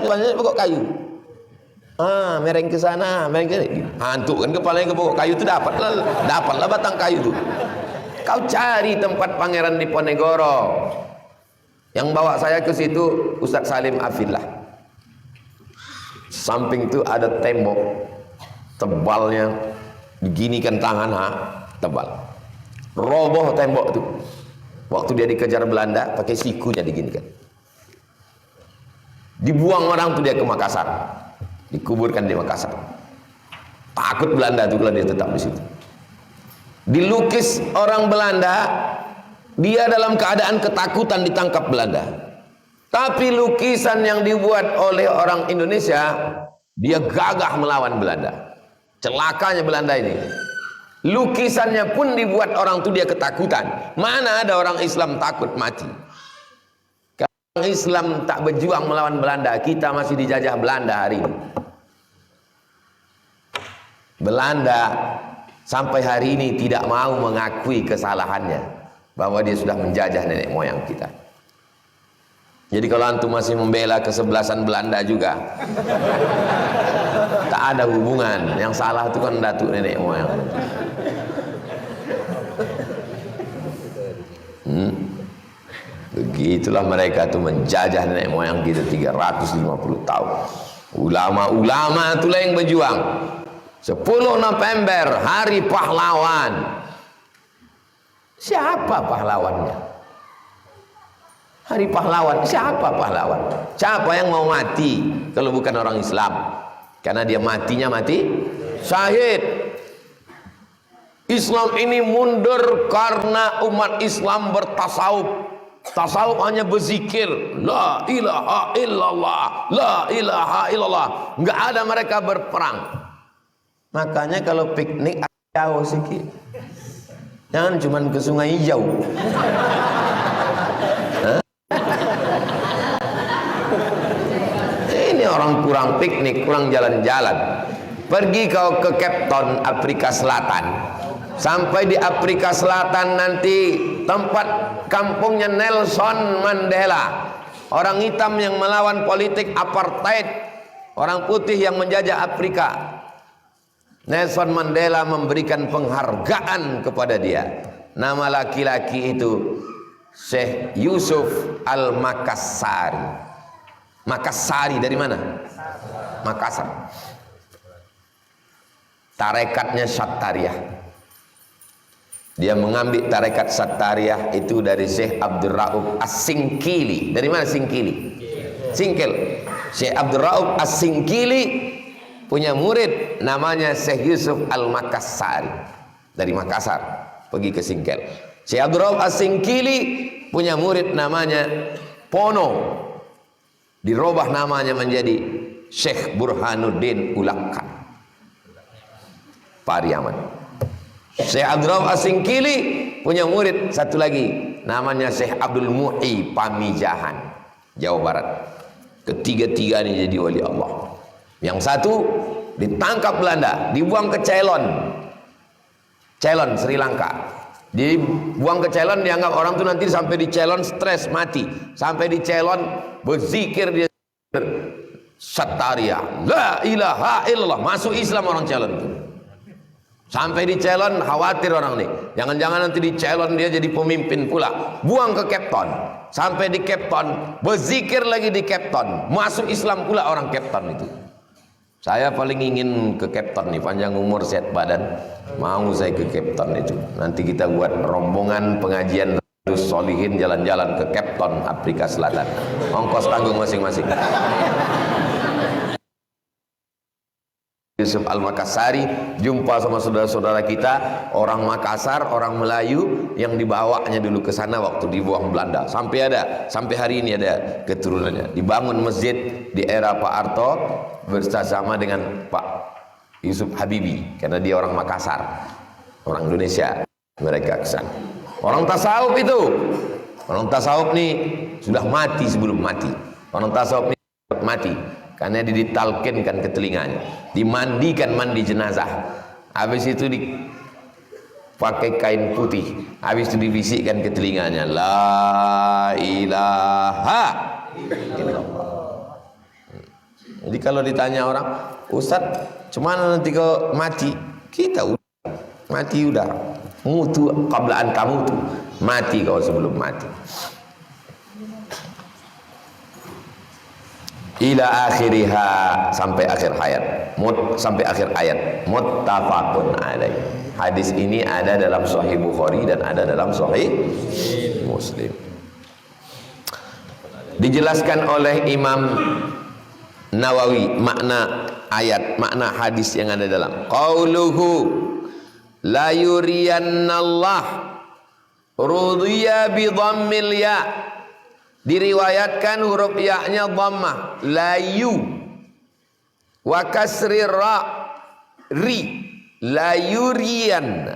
banyak pokok kayu. Mereng ke sana, mereng ke sini. Hantu kan kepalanya ke pokok kayu itu dapatlah batang kayu itu. Kau cari tempat Pangeran Diponegoro. Yang bawa saya ke situ Ustadz Salim Afillah. Samping itu ada tembok tebalnya, diginikan tangan, tebal. Roboh tembok itu. Waktu dia dikejar Belanda pakai sikunya diginikan. Dibuang orang tuh dia ke Makassar, dikuburkan di Makassar. Takut Belanda tuh kalau dia tetap di situ. Dilukis orang Belanda, dia dalam keadaan ketakutan ditangkap Belanda. Tapi lukisan yang dibuat oleh orang Indonesia, dia gagah melawan Belanda. Celakanya Belanda ini. Lukisannya pun dibuat orang tuh dia ketakutan. Mana ada orang Islam takut mati? Orang Islam tak berjuang melawan Belanda, kita masih dijajah Belanda hari ini. Belanda sampai hari ini tidak mau mengakui kesalahannya bahwa dia sudah menjajah nenek moyang kita. Jadi kalau antum masih membela kesebelasan Belanda juga, tak ada hubungan. Yang salah itu kan datuk nenek moyang. Begitulah mereka tuh menjajah nenek moyang kita 350 tahun. Ulama-ulama itulah yang berjuang. 10 November hari pahlawan. Siapa pahlawannya? Hari pahlawan, siapa pahlawan? Siapa yang mau mati kalau bukan orang Islam? Karena dia matinya mati syahid. Islam ini mundur karena umat Islam bertasawuf. Tasawuf hanya berzikir, la ilaha illallah, la ilaha illallah. Enggak ada mereka berperang. Makanya kalau piknik jauh sikit. Jangan cuma ke Sungai Hijau. Ini orang kurang piknik, kurang jalan-jalan. Pergi kau ke Cape Town, Afrika Selatan. Sampai di Afrika Selatan nanti tempat kampungnya Nelson Mandela, orang hitam yang melawan politik apartheid, orang putih yang menjajah Afrika. Nelson Mandela memberikan penghargaan kepada dia. Nama laki-laki itu Syekh Yusuf Al-Makassari. Makassari dari mana? Makassar. Tarekatnya Sattariyah. Dia mengambil tarekat Sattariyah itu dari Syekh Abdul Rauf As-Singkili. Dari mana Singkili? Singkil. Syekh Abdul Rauf As-Singkili punya murid namanya Syekh Yusuf Al-Makassari. Dari Makassar pergi ke Singkil. Syekh Abdul Rauf As-Singkili punya murid namanya Pono. Dirubah namanya menjadi Syekh Burhanuddin Ulaka Pariaman. Syekh Abdul Rauf As-Singkili punya murid satu lagi namanya Syekh Abdul Mu'i Pamijahan, Jawa Barat. Ketiga-tiga ini jadi wali Allah. Yang satu ditangkap Belanda, dibuang ke Ceylon, Sri Lanka. Dibuang ke Ceylon, dianggap orang tuh nanti sampai di Ceylon stres mati. Sampai di Ceylon berzikir dia Sattariyah, la ilaha illallah, masuk Islam orang Ceylon itu. Sampai di Ceylon khawatir orang nih, jangan-jangan nanti di Ceylon dia jadi pemimpin pula. Buang ke Cape Town. Sampai di Cape Town, berzikir lagi di Cape Town, masuk Islam pula orang Cape Town itu. Saya paling ingin ke Cape Town nih, panjang umur sehat badan, mau saya ke Cape Town itu. Nanti kita buat rombongan pengajian Riyadhus Shalihin jalan-jalan ke Cape Town, Afrika Selatan. Ongkos tanggung masing-masing. Yusuf Al-Makassari jumpa sama saudara-saudara kita orang Makassar, orang Melayu yang dibawanya dulu ke sana waktu dibuang Belanda. Sampai hari ini ada keturunannya. Dibangun masjid di era Pak Harto bersama dengan Pak Yusuf Habibie karena dia orang Makassar, orang Indonesia. Mereka ke sana. Orang tasawuf itu, orang tasawuf nih sudah mati sebelum mati. Orang tasawuf nih mati karena ditalkinkan ke telinganya, dimandikan mandi jenazah, habis itu dipakai kain putih, habis itu dibisikkan ke telinganya, la ilaha illallah. Jadi kalau ditanya orang, Ustadz, cuman nanti kau mati? Kita udah mati udah. Mutu qablaan kamu tuh. Mati kau sebelum mati. Ila akhiriha, sampai akhir ayat. Sampai akhir ayat. Muttafaqun alaih. Hadis ini ada dalam Sahih Bukhari dan ada dalam Sahih Muslim. Dijelaskan oleh Imam Nawawi makna ayat, makna hadis yang ada dalam qauluhu la yuriyannallah rudhiya bi dhammil ya. Diriwayatkan huruf ya-nya dhammah, la yu, wa kasri ra, ri, la yuriyan,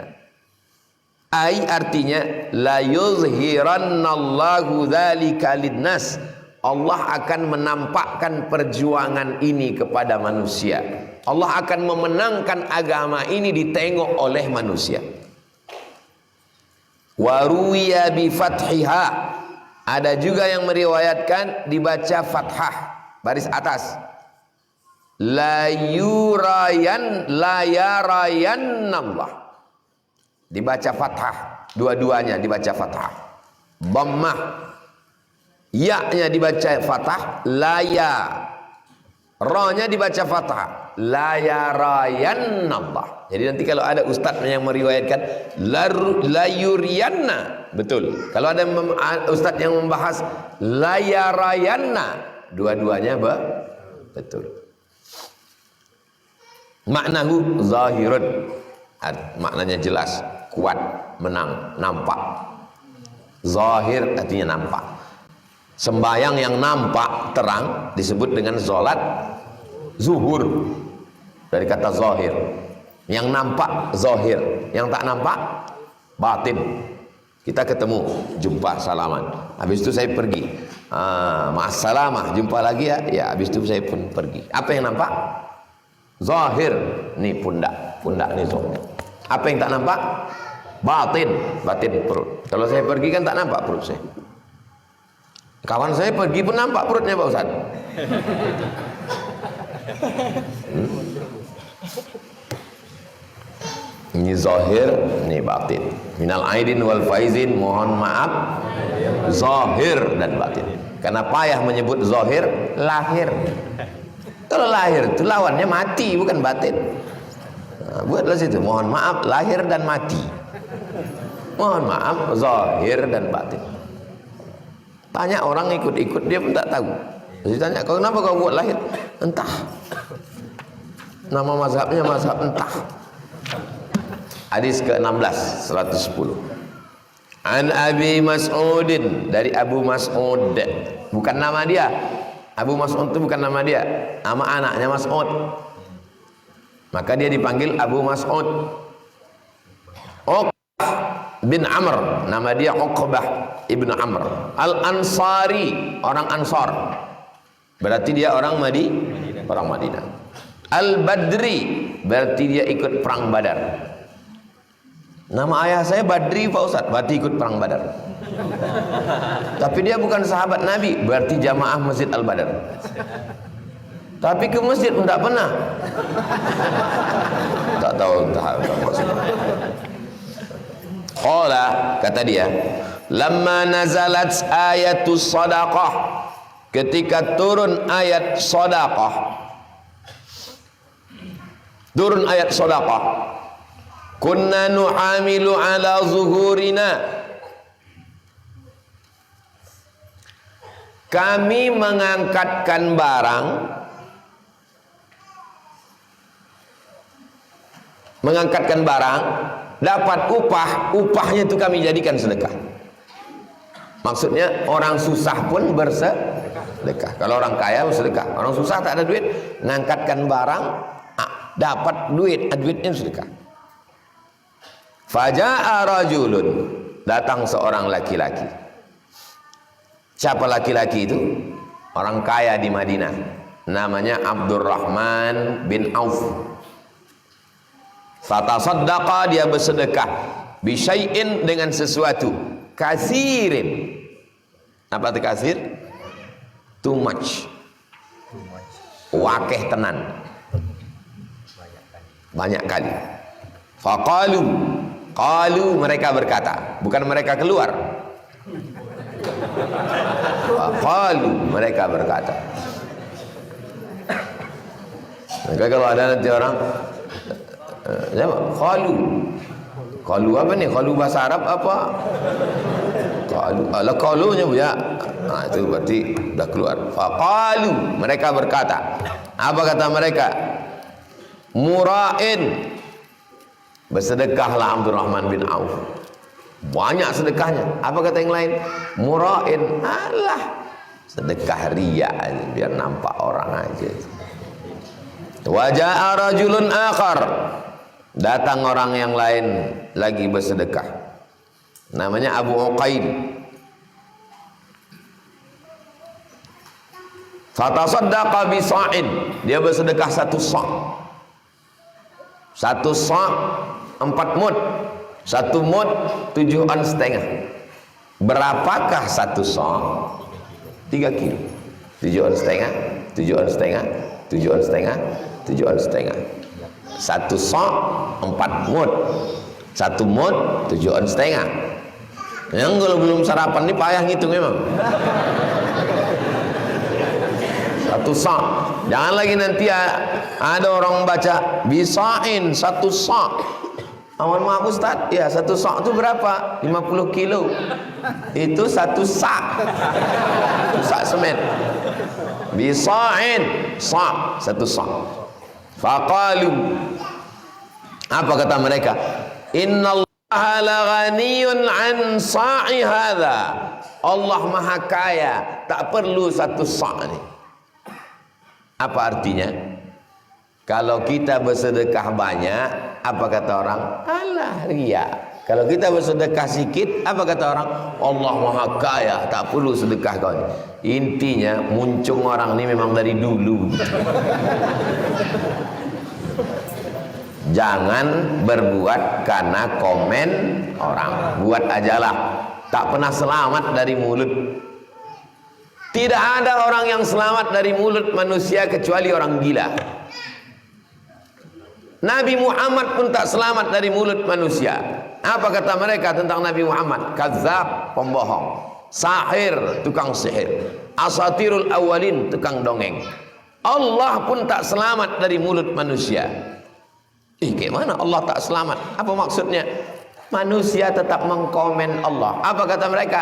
ai artinya la yuzhirannallahu dzalika linnas. Allah akan menampakkan perjuangan ini kepada manusia. Allah akan memenangkan agama ini ditengok oleh manusia. Waruya bi fathiha, ada juga yang meriwayatkan dibaca fathah baris atas. La yarayannallah, dibaca fathah, dua-duanya dibaca fathah. Dhammah, ya-nya dibaca fathah, laya, ra-nya dibaca fathah, la yarayannallah. Jadi nanti kalau ada ustaz yang meriwayatkan la yuriyanna, betul. Kalau ada ustaz yang membahas la yarayanna, dua-duanya betul. Maknahu zahirun, maknanya jelas, kuat, menang, nampak. Zahir artinya nampak. Sembayang yang nampak terang disebut dengan sholat zuhur, dari kata zahir. Yang nampak zahir, yang tak nampak batin. Kita ketemu, jumpa, salaman, habis itu saya pergi, ma'assalamah, jumpa lagi ya, ya habis itu saya pun pergi. Apa yang nampak? Zahir, nih pundak nih zahir. Apa yang tak nampak? Batin perut. Kalau saya pergi kan tak nampak perut saya. Kawan saya pergi pun nampak perutnya Pak Ustaz. Ini zahir, ini batin. Minal aidin wal faizin, mohon maaf, zahir dan batin. Karena payah menyebut zahir, lahir. Kalau lahir itu lawannya mati, bukan batin. Nah, buatlah situ, mohon maaf, lahir dan mati. Mohon maaf, zahir dan batin. Tanya orang ikut-ikut dia pun tak tahu. Jadi tanya, kau kenapa kau buat lahir? Entah. Nama mazhabnya mazhab entah. Hadis ke-16 110. An Abi Mas'udin, dari Abu Mas'ud. Bukan nama dia. Abu Mas'ud itu bukan nama dia. Nama anaknya Mas'ud. Maka dia dipanggil Abu Mas'ud. Bin Amr, nama dia Uqbah ibnu Amr. Al-Ansari, orang Ansar, berarti dia orang Madinah. Al-Badri, berarti dia ikut perang Badar. Nama ayah saya Badri Pak Ustaz, berarti ikut perang Badar. Tapi dia bukan sahabat Nabi, berarti jamaah Masjid Al-Badar. Tapi ke masjid pun tak pernah. Tak tahu maksudnya. Qala, kata dia, lamma nazalat ayatus sadaqah, ketika turun ayat sadaqah, kunna nu'amilu ala zuhurina, kami mengangkatkan barang, dapat upahnya itu kami jadikan sedekah. Maksudnya orang susah pun bersedekah. Kalau orang kaya bersedekah, orang susah tak ada duit, ngangkatkan barang, dapat duitnya sedekah. Faja'a rajulun, datang seorang laki-laki. Siapa laki-laki itu? Orang kaya di Madinah, namanya Abdurrahman bin Auf. Fatasaddaqa, dia bersedekah, bisyai'in, dengan sesuatu, kasirin. Apa itu kasir? Too much. wakeh tenan, banyak kali. Faqalu, qalu mereka berkata, bukan mereka keluar. Faqalu mereka berkata. Maka kalau ada nanti orang qalu, qalu apa nih? Qalu bahasa Arab apa? Qalu, ala qalunya bu ya. Nah, itu berarti sudah keluar. Faqalu mereka berkata. Apa kata mereka? Mura'in, bersedekahlah Abdurrahman bin Auf, banyak sedekahnya. Apa kata yang lain? Mura'in, alah sedekah riya aja, biar nampak orang aja. Waja'a rajulun akhar, datang orang yang lain lagi bersedekah, namanya Abu Uqaid. Fatasaddaqa bisa'in, dia bersedekah satu sa'. Satu sa' 4 mud, 1 mud 7 on setengah. Berapakah satu sa'? 3 kilo. 7 on setengah, 7 on setengah, 7 on setengah, 7 on setengah. Satu sa' 4 mud, 1 mud 7 on setengah. Yang kalau belum sarapan ini payah ngitung memang. Satu sa'. Jangan lagi nanti ada orang baca bisa'in, satu sa'. Awan maaf Ustaz, ya satu sa' itu berapa? 50 kilo. Itu satu sa'. Sa' semen. Bisa'in, sa', satu sa'. Faqalu, apa kata mereka? Innallaha laghaniyun an sa'i hadha. Allah maha kaya, tak perlu satu sa' ini. Apa artinya? Kalau kita bersedekah banyak, apa kata orang? Alah riya. Kalau kita bersedekah sedikit, apa kata orang? Allah maha kaya, tak perlu sedekah kau. Intinya muncung orang ini memang dari dulu. Jangan berbuat karena komen orang. Buat ajalah. Tak pernah selamat dari mulut. Tidak ada orang yang selamat dari mulut manusia kecuali orang gila. Nabi Muhammad pun tak selamat dari mulut manusia. Apa kata mereka tentang Nabi Muhammad? Kadzab, pembohong. Sahir, tukang sihir. Asatirul awalin, tukang dongeng. Allah pun tak selamat dari mulut manusia. Gimana Allah tak selamat? Apa maksudnya? Manusia tetap mengkomen Allah. Apa kata mereka?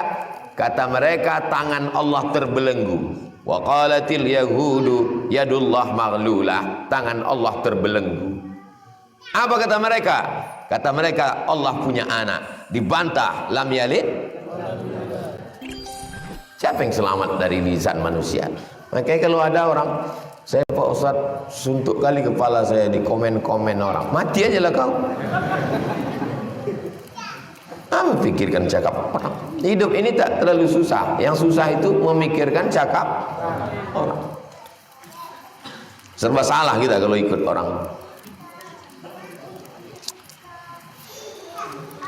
Kata mereka tangan Allah terbelenggu. Wa qalatil yahudu yadullah maghlulah. Tangan Allah terbelenggu. Apa kata mereka? Kata mereka Allah punya anak. Dibantah, lam yalid. Siapa yang selamat dari lisan manusia? Makanya kalau ada orang, saya Pak Ustaz suntuk kali kepala saya di komen-komen orang, mati aja lah kau. Apa pikirkan cakap orang? Hidup ini tak terlalu susah. Yang susah itu memikirkan cakap orang. Serba salah kita kalau ikut orang.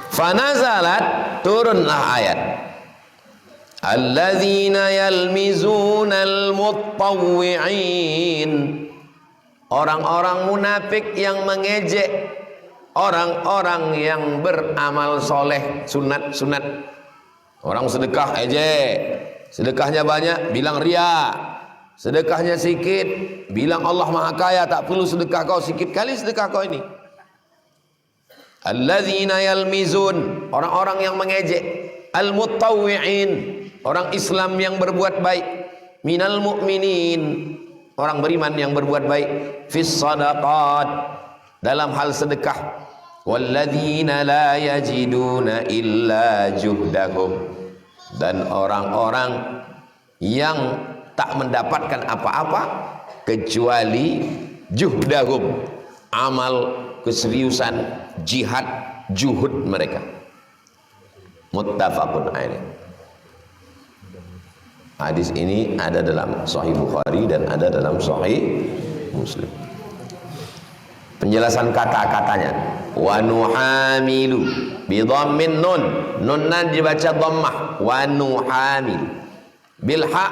Fanazalat, turunlah ayat. Alladzina yalmizunal mutawwi'in. Orang-orang munafik yang mengejek orang-orang yang beramal soleh, sunat-sunat. Orang sedekah ejek, sedekahnya banyak bilang ria, sedekahnya sedikit bilang Allah maha kaya, tak perlu sedekah kau, sedikit kali sedekah kau ini. Alladzina yalmizun, orang-orang yang mengejek, al-mutawwi'in, orang Islam yang berbuat baik, minal mu'minin, orang beriman yang berbuat baik, fis sadaqat, dalam hal sedekah, walladzina la yajiduna illa juhdahum, dan orang-orang yang tak mendapatkan apa-apa kecuali juhdahum, amal keseriusan jihad juhud mereka. Muttafaqun alaih. Hadis ini ada dalam Sahih Bukhari dan ada dalam Sahih Muslim. Penjelasan kata-katanya, wa nuhamilu bi dhammin nun, nunnan dibaca dhammah, wa nuhamil bil ha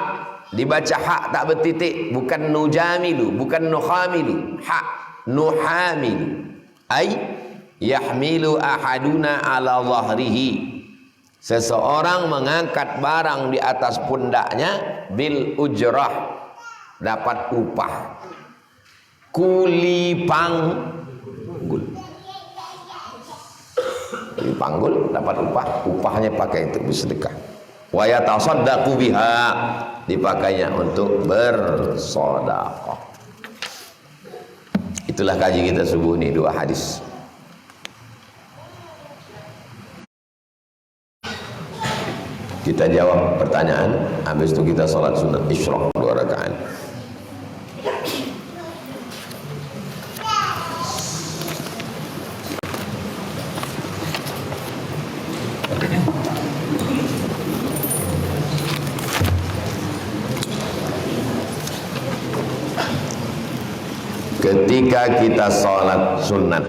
dibaca hak tak bertitik, bukan nujamilu, bukan nuhamilu, hak nuhamilu, ay yahmilu ahaduna ala zahrihi, seseorang mengangkat barang di atas pundaknya, bil ujrah, dapat upah, kuli panggul, kuli panggul dapat upah, upahnya pakai untuk bersedekah. Wa yatasaddaqu biha, dipakainya untuk bersedekah. Itulah kaji kita subuh ini, 2 hadis. Kita jawab pertanyaan, habis itu kita salat sunat isyraq 2 rakaat. Ketika kita salat sunat